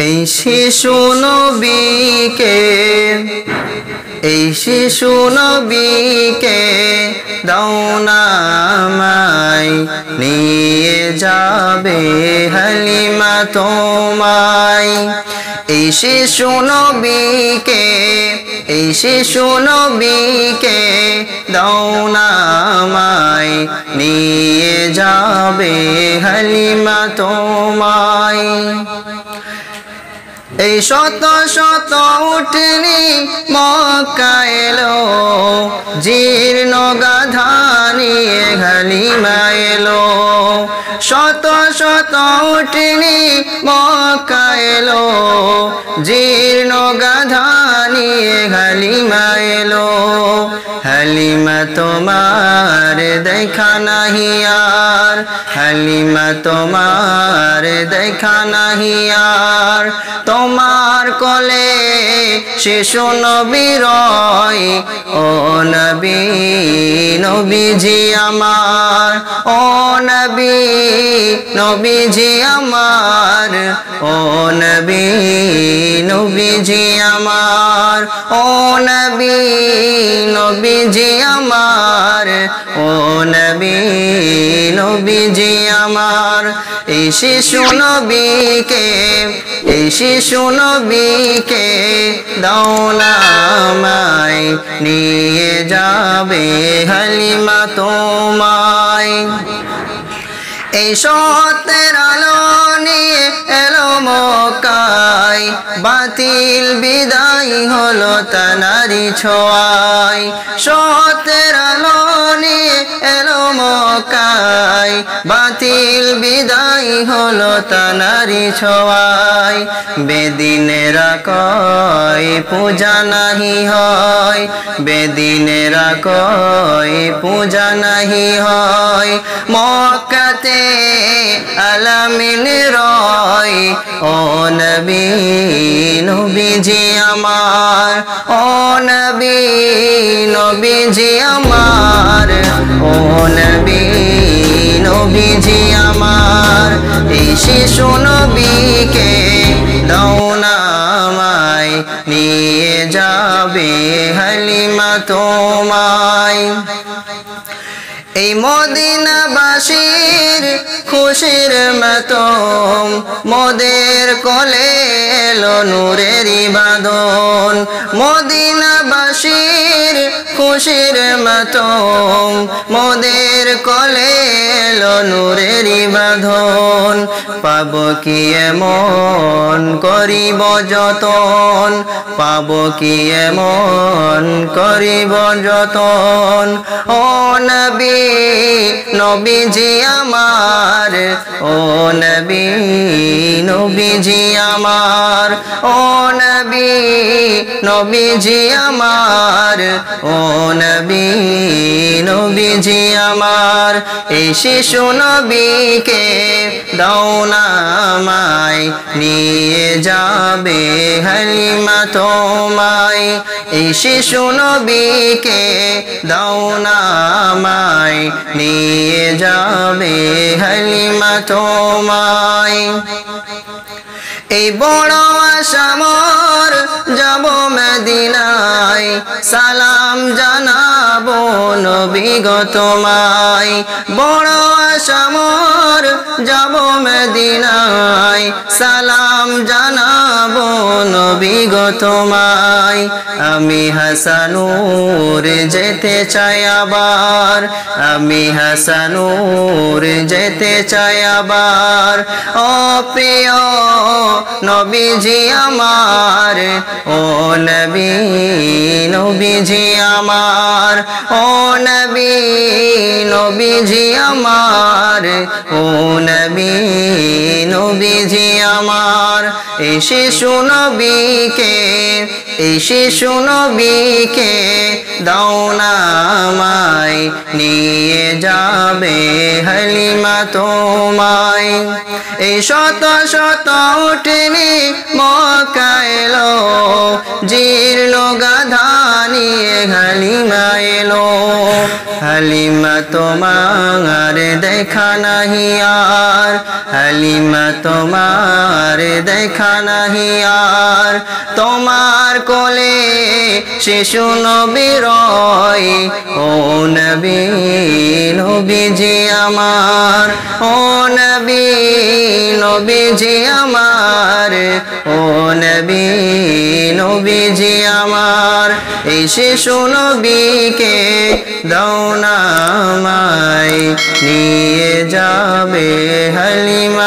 এই শিশু নবীকে দাও না আমায়, নিয়ে যাবে হালিমা তোমায়। এই শিশু নবীকে দাও না আমায়, নিয়ে যাবে হালিমা তোমায়। এই শত শত উটনি মক্কা এলো, জীর্ণ গাধা নিয়ে হালিমা এলো। শত শত উটনি মক্কা এলো, জীর্ণ গাধা নিয়ে হালিমা এলো। হালিমা তোমার দেখা নাহি আর, হালিমা তোমার দেখা নাহি আর। তোমার কোলে শিশু নবী রয়, ও নবী নবীজি আমার, ও নবী নবীজি আমার, ও নবী নবীজি আমার, ও নবী নবীজি আমার, ও নবী নবীজি আমার। এই শিশু নবীকে দাও না আমায়, নিয়ে যাবে হালিমা তোমায়। এই সত্যের আলো নিয়ে এলো মক্কায়, বাতিল বিদায় হলো তানারি ছোঁয়ায়। সত্যের আলো নিয়ে এলো মক্কায়, বাতিল বিদায় হলো তানারি ছোঁয়ায়। বেদিনেরা কয় পূজা নাহি হয়, বেদিনেরা কয় পূজা নাহি হয়। মক্কাতে আলামিন রয়, ও নবী নবীজি আমার, ও নবী নবীজি আমার, ও নবী নবীজি আমার। এই শিশু নবীকে দাও না আমায়, নিয়ে যাবে হালিমা তোমায়। এই মদিনাবাসীর খুশির মাতম, মোদের কোলে এলো নূরের বাঁধন। মদিনাবাসীর খুশির মাতম, মোদের কোলে এলো নূরের বাঁধন। পাব কি এমন করিব যতন, পাব কি এমন করিব যতন। ও নবী নবীজি আমার, ও নবী নবীজি আমার, ও নবী নবীজি আমার, ও নবী নবীজি আমার। এই শিশু নবীকে দাও না আমায়, নিয়ে যাবে হালিমা তোমায়। এই শিশু নবীকে দাও না আমায়, নিয়ে যাবে হালিমা তোমায়। এই বড় আশা মোর যাব মদিনায়, সালাম জানাবো নবী গো তোমায়। বড় আশা মোর যাব মদিনায়, সালাম জানাবো নবী গো তোমায়। আমি হাসানুর যেতে চাই আবার, আমি হাসানুর যেতে চাই আবার। ও প্রিয় নবীজি আমার, ও নবী নবীজি আমার, ও নবী নবীজি আমার, ও নবী নবীজি আমার। এই শিশু নবীকে দাও না আমায়, নিয়ে যাবে হালিমা তোমায়। এই শত শত উটনি মক্কা এলো, জীর্ণ গাধা নিয়ে হালিমা এলো। হালিমা হালিমা তোমার দেখা নাহি আর, হালিমা তোমার দেখা নাহি আর। তোমার কোলে শিশু নবী রয়, ও নবী নবীজি আমার, ও নবী নবীজি আমার, ও নবী নবীজি আমার। এই শিশু নবীকে দাও না আমায়, নিয়ে যাবে হালিমা